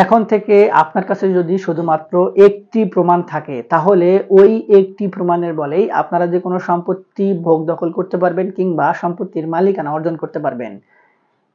এখন থেকে আপনার কাছে যদি শুধুমাত্র একটি প্রমাণ থাকে তাহলে ওই একটি প্রমাণের বলেই আপনারা যে কোনো সম্পত্তি ভোগ দখল করতে পারবেন কিংবা সম্পত্তির মালিকানা অর্জন করতে পারবেন।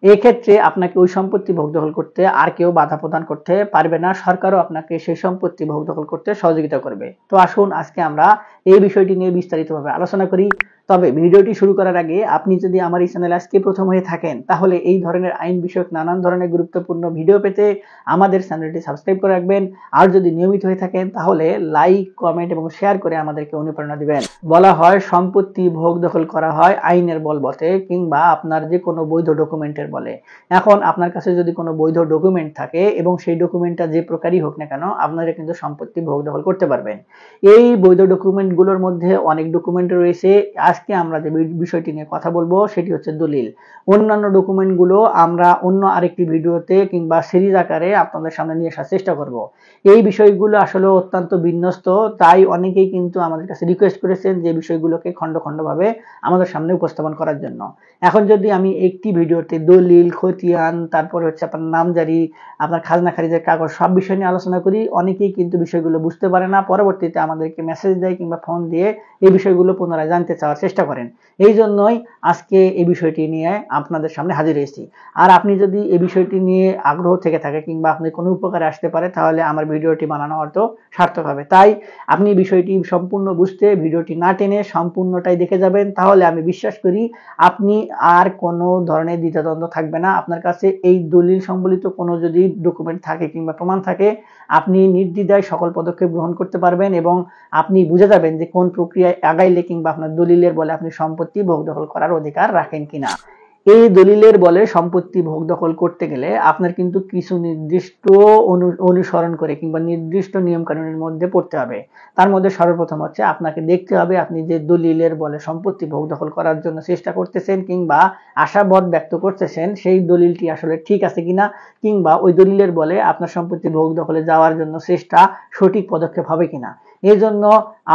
এক্ষেত্রে আপনাকে ওই সম্পত্তি ভোগ দখল করতে আর কেউ বাধা প্রদান করতে পারবে না, সরকারও আপনাকে সেই সম্পত্তি ভোগ দখল করতে সহযোগিতা করবে। তো আসুন আজকে আমরা এই বিষয়টি নিয়ে বিস্তারিতভাবে আলোচনা করি। তবে ভিডিওটি শুরু করার আগে আপনি যদি আমার এই চ্যানেলে আজকে প্রথম হয়ে থাকেন তাহলে এই ধরনের আইন বিষয়ক নানান ধরনের গুরুত্বপূর্ণ ভিডিও পেতে আমাদের চ্যানেলটি সাবস্ক্রাইব করে রাখবেন। আর যদি নিয়মিত হয়ে থাকেন তাহলে লাইক, কমেন্ট এবং শেয়ার করে আমাদেরকে অনুপ্রেরণা দিবেন। বলা হয় সম্পত্তি ভোগ দখল করা হয় আইনের বলবতে কিংবা আপনার যে কোনো বৈধ ডকুমেন্টের বলে। এখন আপনার কাছে যদি কোনো বৈধ ডকুমেন্ট থাকে এবং সেই ডকুমেন্টটা যে প্রকারই হোক না কেন আপনারা কিন্তু সম্পত্তি ভোগ দখল করতে পারবেন। এই বৈধ ডকুমেন্টগুলোর মধ্যে অনেক ডকুমেন্ট রয়েছে। আজকে আমরা যে বিষয়টি নিয়ে কথা বলবো সেটি হচ্ছে দলিল। অন্যান্য ডকুমেন্টগুলো আমরা অন্য আরেকটি ভিডিওতে কিংবা সিরিজ আকারে আপনাদের সামনে নিয়ে আসার চেষ্টা করব। এই বিষয়গুলো আসলে অত্যন্ত বিন্যস্ত, তাই অনেকেই কিন্তু আমাদের কাছে রিকোয়েস্ট করেছেন যে বিষয়গুলোকে খন্ড খন্ডভাবে আমাদের সামনে উপস্থাপন করার জন্য। এখন যদি আমি একটি ভিডিওতে দলিল, খতিয়ান, তারপরে হচ্ছে আপনার নামজারি, আপনার খাজনা খারিজের কাগজ সব বিষয় নিয়ে আলোচনা করি, অনেকেই কিন্তু বিষয়গুলো বুঝতে পারে না, পরবর্তীতে আমাদেরকে মেসেজ দেয় কিংবা ফোন দিয়ে এই বিষয়গুলো পুনরায় জানতে চাওয়ার চেষ্টা করেন। এই জন্যই আজকে এই বিষয়টি নিয়ে আপনাদের সামনে হাজির হয়েছি। আর আপনি যদি এই বিষয়টি নিয়ে আগ্রহ থেকে থাকে কিংবা আপনি কোনো উপকারে আসতে পারে তাহলে আমার ভিডিওটি বানানো হয়তো সার্থক হবে। তাই আপনি বিষয়টি সম্পূর্ণ বুঝতে ভিডিওটি না টেনে সম্পূর্ণটাই দেখে যাবেন, তাহলে আমি বিশ্বাস করি আপনি আর কোনো ধরনের দ্বিধাদ্বন্দ্ব থাকবে না। আপনার কাছে এই দলিল সম্বলিত কোনো যদি ডকুমেন্ট থাকে কিংবা প্রমাণ থাকে আপনি নির্দ্বিধায় সকল পদক্ষেপ গ্রহণ করতে পারবেন এবং আপনি বুঝে যাবেন যে কোন প্রক্রিয়ায় আগাইলে কিংবা আপনার দলিলের বলে আপনি সম্পত্তি ভোগ দখল করার অধিকার রাখেন কিনা। এই দলিলের বলে সম্পত্তি ভোগ দখল করতে গেলে আপনার কিন্তু কিছু নির্দিষ্ট অনুসরণ করে কিংবা নির্দিষ্ট নিয়ম কানুনের মধ্যে পড়তে হবে। তার মধ্যে সর্বপ্রথম হচ্ছে আপনাকে দেখতে হবে আপনি যে দলিলের বলে সম্পত্তি ভোগ দখল করার জন্য চেষ্টা করতেছেন কিংবা আশাবাদ ব্যক্ত করতেছেন সেই দলিলটি আসলে ঠিক আছে কিনা, কিংবা ওই দলিলের বলে আপনার সম্পত্তি ভোগ দখলে যাওয়ার জন্য চেষ্টা সঠিক পদক্ষেপ হবে কিনা। এই জন্য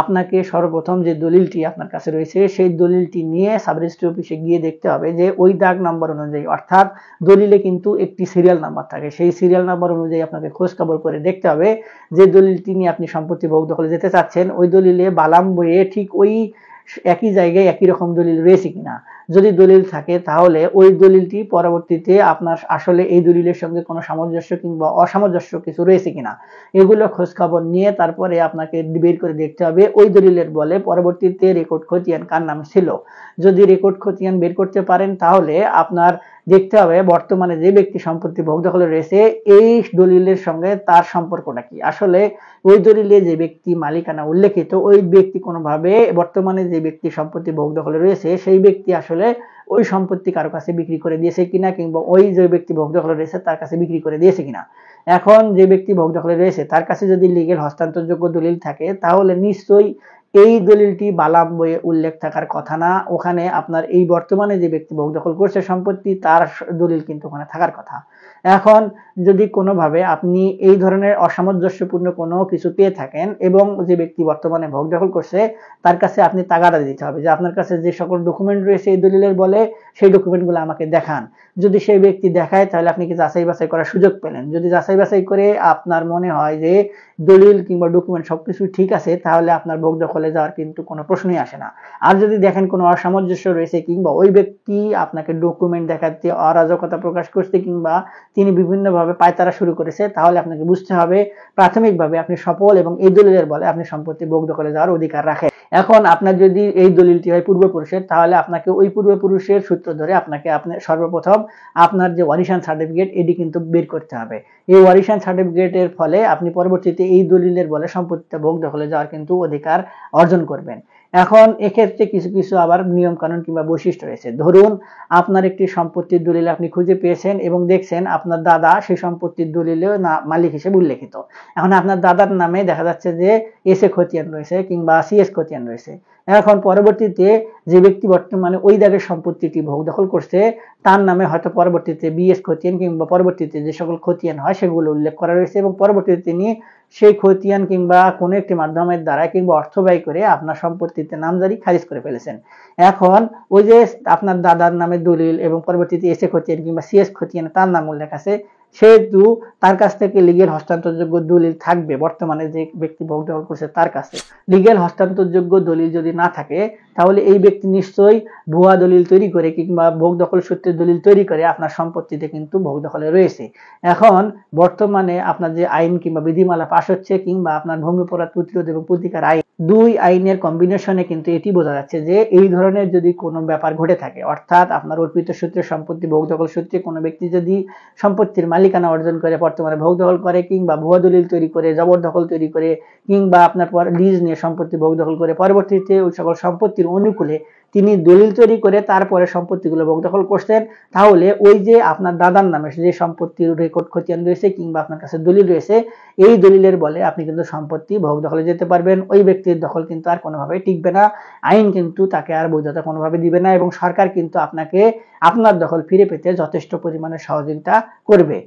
আপনাকে সর্বপ্রথম যে দলিলটি আপনার কাছে রয়েছে সেই দলিলটি নিয়ে সাব রেজিস্ট্রি অফিসে গিয়ে দেখতে হবে যে ওই দাগ নাম্বার অনুযায়ী, অর্থাৎ দলিলে কিন্তু একটি সিরিয়াল নাম্বার থাকে, সেই সিরিয়াল নাম্বার অনুযায়ী আপনাকে খোঁজ খবর করে দেখতে হবে যে দলিলটি নিয়ে আপনি সম্পত্তি ভোগ দখলে যেতে চাচ্ছেন ওই দলিলে বালাম বইয়ে ঠিক ওই একই জায়গায় একই রকম দলিল রয়েছে কিনা। যদি দলিল থাকে তাহলে ওই দলিলটি পরবর্তীতে আপনার আসলে এই দলিলের সঙ্গে কোনো সামঞ্জস্য কিংবা অসামঞ্জস্য কিছু রয়েছে কিনা এগুলো খোঁজ খবর নিয়ে তারপরে আপনাকে বের করে দেখতে হবে ওই দলিলের বলে পরবর্তীতে রেকর্ড খতিয়ান কার নাম ছিল। যদি রেকর্ড খতিয়ান বের করতে পারেন তাহলে আপনার দেখতে হবে বর্তমানে যে ব্যক্তি সম্পত্তি ভোগ দখলে রয়েছে এই দলিলের সঙ্গে তার সম্পর্কটা কি। আসলে ওই দলিলে যে ব্যক্তি মালিকানা উল্লেখিত ওই ব্যক্তি কোনোভাবে বর্তমানে যে ব্যক্তি সম্পত্তি ভোগ দখলে রয়েছে সেই ব্যক্তি আসলে ওই সম্পত্তি কারো কাছে বিক্রি করে দিয়েছে কিনা কিংবা ওই যে ব্যক্তি ভোগ দখলে রয়েছে তার কাছে বিক্রি করে দিয়েছে কিনা। এখন যে ব্যক্তি ভোগ দখলে রয়েছে তার কাছে যদি লিগ্যাল হস্তান্তরযোগ্য দলিল থাকে তাহলে নিশ্চয়ই এই দলিলটি বালাম বইয়ে উল্লেখ থাকার কথা না, ওখানে আপনার এই বর্তমানে যে ব্যক্তি ভোগ দখল করছে সম্পত্তি তার দলিল কিন্তু ওখানে থাকার কথা। এখন যদি কোনোভাবে আপনি এই ধরনের অসামঞ্জস্যপূর্ণ কোনো কিছু পেয়ে থাকেন এবং যে ব্যক্তি বর্তমানে ভোগ দখল করছে তার কাছে আপনি তাগাদা দিতে হবে যে আপনার কাছে যে সকল ডকুমেন্ট রয়েছে এই দলিলের বলে সেই ডকুমেন্টগুলো আমাকে দেখান। যদি সেই ব্যক্তি দেখায় তাহলে আপনি কি যাচাই বাছাই করার সুযোগ পেলেন। যদি যাচাই বাছাই করে আপনার মনে হয় যে দলিল কিংবা ডকুমেন্ট সবকিছু ঠিক আছে তাহলে আপনার ভোগ দখলে যাওয়ার কিন্তু কোনো প্রশ্নই আসে না। আর যদি দেখেন কোনো অসামঞ্জস্য রয়েছে কিংবা ওই ব্যক্তি আপনাকে ডকুমেন্ট দেখাতে অরাজকতা প্রকাশ করছে কিংবা তিনি বিভিন্নভাবে পায়তারা শুরু করেছে তাহলে আপনাকে বুঝতে হবে প্রাথমিকভাবে আপনি সফল এবং এই দলিলের বলে আপনি সম্পত্তি ভোগ দখলে যাওয়ার অধিকার রাখেন। এখন আপনার যদি এই দলিলটি হয় পূর্বপুরুষের তাহলে আপনাকে ওই পূর্বপুরুষের সূত্র ধরে আপনাকে সর্বপ্রথম আপনার যে ওয়ারিশান সার্টিফিকেট এটি কিন্তু বের করতে হবে। এই ওয়ারিশান সার্টিফিকেটের ফলে আপনি পরবর্তীতে এই দলিলের বলে সম্পত্তিটা ভোগ দখলে যাওয়ার কিন্তু অধিকার অর্জন করবেন। এখন এক্ষেত্রে কিছু কিছু আবার নিয়ম কানুন কিংবা বৈশিষ্ট্য রয়েছে। ধরুন আপনার একটি সম্পত্তির দলিল আপনি খুঁজে পেয়েছেন এবং দেখছেন আপনার দাদা সেই সম্পত্তির দলিলে মালিক হিসেবে উল্লেখিত। এখন আপনার দাদার নামে দেখা যাচ্ছে যে এসএ খতিয়ান রয়েছে কিংবা সিএস খতিয়ান রয়েছে। এখন পরবর্তীতে যে ব্যক্তি বর্তমানে ওই দাগের সম্পত্তিটি ভোগ দখল করছে তার নামে হয়তো পরবর্তীতে বিএস খতিয়ান কিংবা পরবর্তীতে যে সকল খতিয়ান হয় সেগুলো উল্লেখ করা রয়েছে এবং পরবর্তীতে তিনি সেই খতিয়ান কিংবা কোনো একটি মাধ্যমের দ্বারা কিংবা অর্থ ব্যয় করে আপনার সম্পত্তিতে নামজারি খারিজ করে ফেলেছেন। এখন ওই যে আপনার দাদার নামে দলিল এবং পরবর্তীতে এসএ খতিয়ান কিংবা সিএস খতিয়ান তার নাম উল্লেখ আছে সেহেতু তার কাছ থেকে লিগেল হস্তান্তরযোগ্য দলিল থাকবে। বর্তমানে যে ব্যক্তি ভোগ দখল করছে তার কাছে লিগেল হস্তান্তরযোগ্য দলিল যদি না থাকে, তাহলে এই ব্যক্তি নিশ্চয়ই ভুয়া দলিল তৈরি করে কিংবা ভোগ দখল সূত্রে দলিল তৈরি করে আপনার সম্পত্তিতে কিন্তু ভোগ দখলে রয়েছে। এখন বর্তমানে আপনার যে আইন কিংবা বিধিমালা পাশ হচ্ছে কিংবা আপনার ভূমি অপরাধ প্রতিরোধ এবং প্রতিকার আইন, দুই আইনের কম্বিনেশনে কিন্তু এটি বোঝা যাচ্ছে যে এই ধরনের যদি কোনো ব্যাপার ঘটে থাকে, অর্থাৎ আপনার অর্পিত সূত্রে সম্পত্তি ভোগ দখল সূত্রে কোনো ব্যক্তি যদি সম্পত্তির মালিকানা অর্জন করে বর্তমানে ভোগ দখল করে কিংবা ভুয়া দলিল তৈরি করে জবরদখল তৈরি করে কিংবা আপনার পর লিজ নিয়ে সম্পত্তি ভোগ দখল করে পরবর্তীতে ওই সকল সম্পত্তির অনুকূলে তিনি দলিল তৈরি করে তারপরে সম্পত্তিগুলো ভোগ দখল করছেন, তাহলে ওই যে আপনার দাদার নামে যে সম্পত্তির রেকর্ড খতিয়ান রয়েছে কিংবা আপনার কাছে দলিল রয়েছে, এই দলিলের বলে আপনি কিন্তু সম্পত্তি ভোগ দখলে যেতে পারবেন। ওই ব্যক্তির দখল কিন্তু আর কোনোভাবে টিকবে না, আইন কিন্তু তাকে আর বৈধতা কোনোভাবে দিবে না এবং সরকার কিন্তু আপনাকে আপনার দখল ফিরে পেতে যথেষ্ট পরিমাণে সহযোগিতা করবে।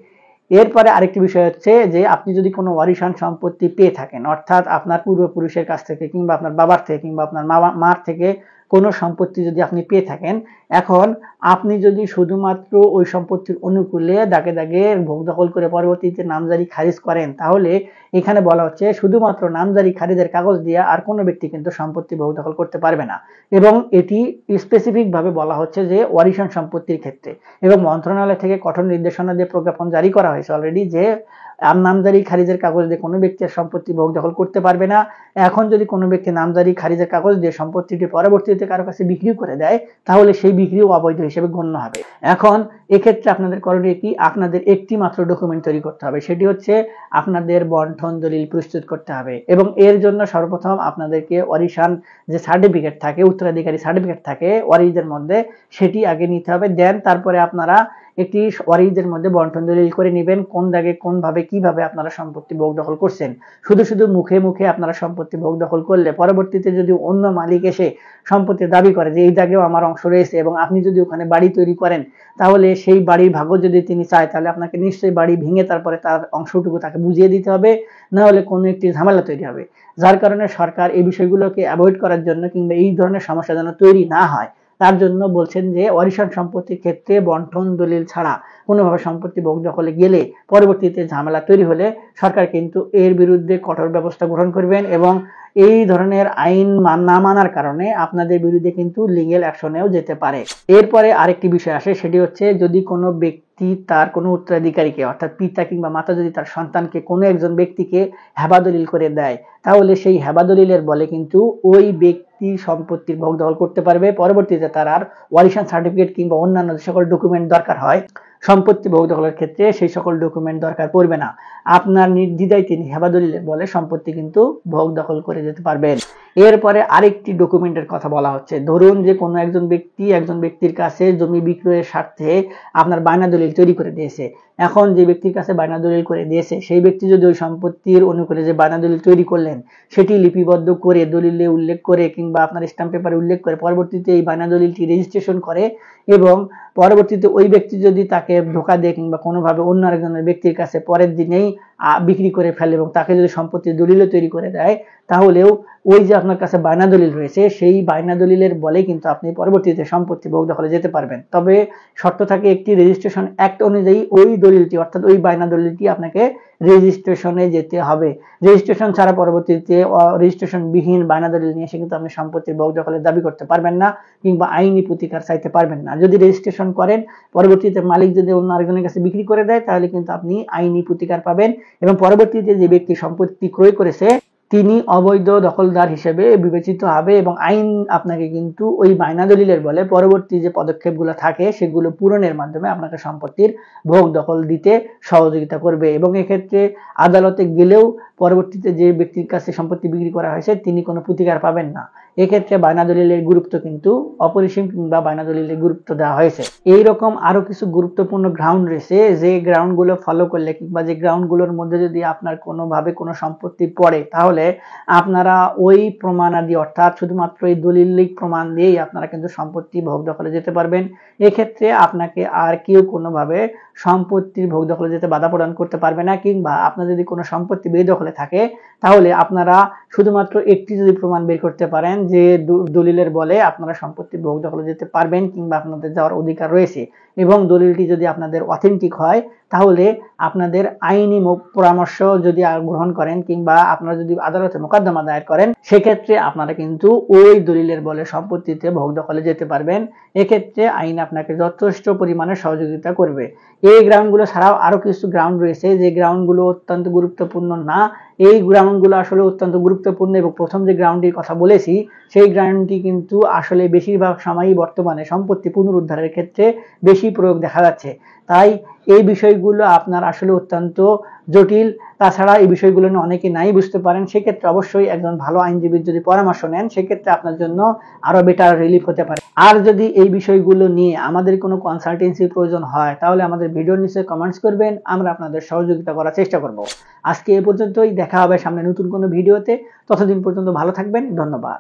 এরপরে আরেকটি বিষয় হচ্ছে যে আপনি যদি কোনো ওয়ারিশান সম্পত্তি পেয়ে থাকেন, অর্থাৎ আপনার পূর্বপুরুষের কাছ থেকে কিংবা আপনার বাবার থেকে কিংবা আপনার মার থেকে কোনো সম্পত্তি যদি আপনি পেয়ে থাকেন, এখন আপনি যদি শুধুমাত্র ওই সম্পত্তির অনুকূলে দাগে দাগে ভোগ দখল করে পরবর্তীতে নামজারি খারিজ করেন, তাহলে এখানে বলা হচ্ছে শুধুমাত্র নামজারি খারিজের কাগজ দিয়ে আর কোনো ব্যক্তি কিন্তু সম্পত্তি ভোগ দখল করতে পারবে না। এবং এটি স্পেসিফিক ভাবে বলা হচ্ছে যে ওয়ারিশান সম্পত্তির ক্ষেত্রে, এবং মন্ত্রণালয় থেকে কঠোর নির্দেশনা দিয়ে প্রজ্ঞাপন জারি করা হয়েছে অলরেডি যে নামজারি খারিজের কাগজ দিয়ে কোনো ব্যক্তি সম্পত্তি ভোগ দখল করতে পারবে না। এখন যদি কোনো ব্যক্তি নামজারি খারিজের কাগজ দিয়ে সম্পত্তিটি পরবর্তীতে কারো কাছে বিক্রি করে দেয়, তাহলে সেই বিক্রিও অবৈধ হিসেবে গণ্য হবে। এখন এক্ষেত্রে আপনাদের করণীয় কি? আপনাদের একটি মাত্র ডকুমেন্ট তৈরি করতে হবে, সেটি হচ্ছে আপনাদের বন্টন দলিল প্রস্তুত করতে হবে। এবং এর জন্য সর্বপ্রথম আপনাদেরকে ওয়ারিশান যে সার্টিফিকেট থাকে, উত্তরাধিকারী সার্টিফিকেট থাকে ওয়ারিশদের মধ্যে, সেটি আগে নিতে হবে। দেন তারপরে আপনারা একটি ওয়ারিশদের মধ্যে বন্টন দলিল করে নেবেন, কোন দাগে কোন ভাবে কিভাবে আপনারা সম্পত্তি ভোগ দখল করছেন। শুধু শুধু মুখে মুখে আপনারা সম্পত্তি ভোগ দখল করলে পরবর্তীতে যদি অন্য মালিক এসে সম্পত্তির দাবি করে যে এই দাগেও আমার অংশ রয়েছে এবং আপনি যদি ওখানে বাড়ি তৈরি করেন, তাহলে সেই বাড়ির ভাগ্য যদি তিনি চায়, তাহলে আপনাকে নিশ্চয়ই বাড়ি ভেঙে তারপরে তার অংশটুকু তাকে বুঝিয়ে দিতে হবে, না হলে কোনো একটি ঝামেলা তৈরি হবে। যার কারণে সরকার এই বিষয়গুলোকে অ্যাভয়েড করার জন্য কিংবা এই ধরনের সমস্যা যেন তৈরি না হয়, তার জন্য বলছেন যে ওয়ারিশান সম্পত্তির ক্ষেত্রে বন্টন দলিল ছাড়া কোনোভাবে সম্পত্তি ভোগ দখলে গেলে পরবর্তীতে ঝামেলা তৈরি হলে সরকার কিন্তু এর বিরুদ্ধে কঠোর ব্যবস্থা গ্রহণ করবেন এবং এই ধরনের আইন না মানার কারণে আপনাদের বিরুদ্ধে কিন্তু লিগ্যাল অ্যাকশনেও যেতে পারে। এরপরে আরেকটি বিষয় আসে, সেটি হচ্ছে যদি কোনো ব্যক্তি তার কোনো উত্তরাধিকারীকে অর্থাৎ পিতা কিংবা মাতা যদি তার সন্তানকে কোনো একজন ব্যক্তিকে হেবা দলিল করে দেয়, তাহলে সেই হেবা দলিলের বলে কিন্তু ওই ব্যক্তি সম্পত্তির ভোগ দখল করতে পারবে। পরবর্তীতে তার আর ওয়ারিশান সার্টিফিকেট কিংবা অন্যান্য যে সকল ডকুমেন্ট দরকার হয় সম্পত্তি ভোগ দখলের ক্ষেত্রে, সেই সকল ডকুমেন্ট দরকার পড়বে না। আপনার নির্দ্বিধায় তিনি হেবা দলিলের বলে সম্পত্তি কিন্তু ভোগ দখল করে যেতে পারবেন। এরপরে আরেকটি ডকুমেন্টের কথা বলা হচ্ছে, ধরুন যে কোনো একজন ব্যক্তির কাছে জমি বিক্রয়ের স্বার্থে আপনার বায়না দলিল তৈরি করে দিয়েছে। এখন যে ব্যক্তির কাছে বায়না দলিল করে দিয়েছে সেই ব্যক্তি যদি ওই সম্পত্তির অনুকূলে যে বায়না দলিল তৈরি করলেন সেটি লিপিবদ্ধ করে দলিলে উল্লেখ করে কিংবা আপনার স্ট্যাম্প পেপারে উল্লেখ করে পরবর্তীতে এই বায়না দলিলটি রেজিস্ট্রেশন করে এবং পরবর্তীতে ওই ব্যক্তি যদি তাকে ধোকা দেয় কিংবা কোনোভাবে অন্য আরেকজনের ব্যক্তির কাছে পরের দিনেই বিক্রি করে ফেলে এবং তাকে যদি সম্পত্তির দলিল তৈরি করে দেয়, তাহলেও ওই যে আপনার কাছে বায়না দলিল রয়েছে সেই বায়না দলিলের বলে কিন্তু আপনি পরবর্তীতে সম্পত্তি ভোগ দখলে যেতে পারবেন। তবে শর্ত থাকে একটি, রেজিস্ট্রেশন অ্যাক্ট অনুযায়ী ওই দলিলটি অর্থাৎ ওই বায়না দলিলটি আপনাকে রেজিস্ট্রেশনে যেতে হবে। রেজিস্ট্রেশন ছাড়া পরবর্তীতে রেজিস্ট্রেশন বিহীন বায়না দলিল নিয়ে এসে কিন্তু আপনি সম্পত্তির ভোগ দখলের দাবি করতে পারবেন না কিংবা আইনি প্রতিকার চাইতে পারবেন না। যদি রেজিস্ট্রেশন করেন পরবর্তীতে মালিক যদি অন্য আরেকজনের কাছে বিক্রি করে দেয়, তাহলে কিন্তু আপনি আইনি প্রতিকার পাবেন এবং পরবর্তীতে যে ব্যক্তি সম্পত্তি ক্রয় করেছে তিনি অবৈধ দখলদার হিসেবে বিবেচিত হবে এবং আইন আপনাকে কিন্তু ওই বায়না দলিলের বলে পরবর্তী যে পদক্ষেপগুলো থাকে সেগুলো পূরণের মাধ্যমে আপনাকে সম্পত্তির ভোগ দখল দিতে সহযোগিতা করবে। এবং এক্ষেত্রে আদালতে গেলেও পরবর্তীতে যে ব্যক্তির কাছে সম্পত্তি বিক্রি করা হয়েছে তিনি কোনো প্রতিকার পাবেন না। এক্ষেত্রে বায়না দলিলের গুরুত্ব কিন্তু অপরিসীম কিংবা বায়না দলিলের গুরুত্ব দেওয়া হয়েছে। এইরকম আরো কিছু গুরুত্বপূর্ণ গ্রাউন্ড রয়েছে যে গ্রাউন্ডগুলো ফলো করলে কিংবা যে গ্রাউন্ডগুলোর মধ্যে যদি আপনার কোনোভাবে কোনো সম্পত্তি পড়ে, তাহলে আপনারা ওই প্রমাণাদি অর্থাৎ শুধুমাত্র এই দলিলিক প্রমাণ দিয়েই আপনারা কিন্তু সম্পত্তি ভোগ দখলে যেতে পারবেন। এক্ষেত্রে আপনাকে আর কেউ কোনোভাবে সম্পত্তির ভোগ দখলে যেতে বাধা প্রদান করতে পারবে না, কিংবা আপনার যদি কোনো সম্পত্তি বেদখলে থাকে তাহলে আপনারা শুধুমাত্র একটি যদি প্রমাণ বের করতে পারেন যে দলিলের বলে আপনারা সম্পত্তি ভোগ দখলে যেতে পারবেন কিংবা আপনাদের যাওয়ার অধিকার রয়েছে এবং দলিলটি যদি আপনাদের অথেন্টিক হয় তাহলে আপনাদের আইনি পরামর্শ যদি গ্রহণ করেন কিংবা আপনারা যদি আদালতে মোকদ্দমা দায়ের করেন সেক্ষেত্রে আপনারা কিন্তু ওই দলিলের বলে সম্পত্তিতে ভোগ দখলে যেতে পারবেন। এক্ষেত্রে আইন আপনাকে যথেষ্ট পরিমাণে সহযোগিতা করবে। এই গ্রাউন্ডগুলো ছাড়াও আরো কিছু গ্রাউন্ড রয়েছে যে গ্রাউন্ডগুলো অত্যন্ত গুরুত্বপূর্ণ না, এই গ্রাউন্ডগুলো আসলে অত্যন্ত গুরুত্বপূর্ণ এবং প্রথম যে গ্রাউন্ডটির কথা বলেছি সেই গ্রাউন্ডটি কিন্তু আসলে বেশিরভাগ সময়ই বর্তমানে সম্পত্তি পুনরুদ্ধারের ক্ষেত্রে বেশি প্রয়োগ দেখা যাচ্ছে। তাই এই বিষয়গুলো আপনার আসলে অত্যন্ত জটিল, তাছাড়া এই বিষয়গুলো নিয়ে অনেকে নাই বুঝতে পারেন। সেক্ষেত্রে অবশ্যই একজন ভালো আইনজীবীর যদি পরামর্শ নেন সেক্ষেত্রে আপনার জন্য আরো বেটার রিলিফ হতে পারে। আর যদি এই বিষয়গুলো নিয়ে আমাদের কোনো কনসালটেন্সির প্রয়োজন হয় তাহলে আমাদের ভিডিওর নিচে কমেন্টস করবেন, আমরা আপনাদের সহযোগিতা করার চেষ্টা করব। আজকে এ পর্যন্তই, দেখা হবে সামনে নতুন কোনো ভিডিওতে। ততদিন পর্যন্ত ভালো থাকবেন, ধন্যবাদ।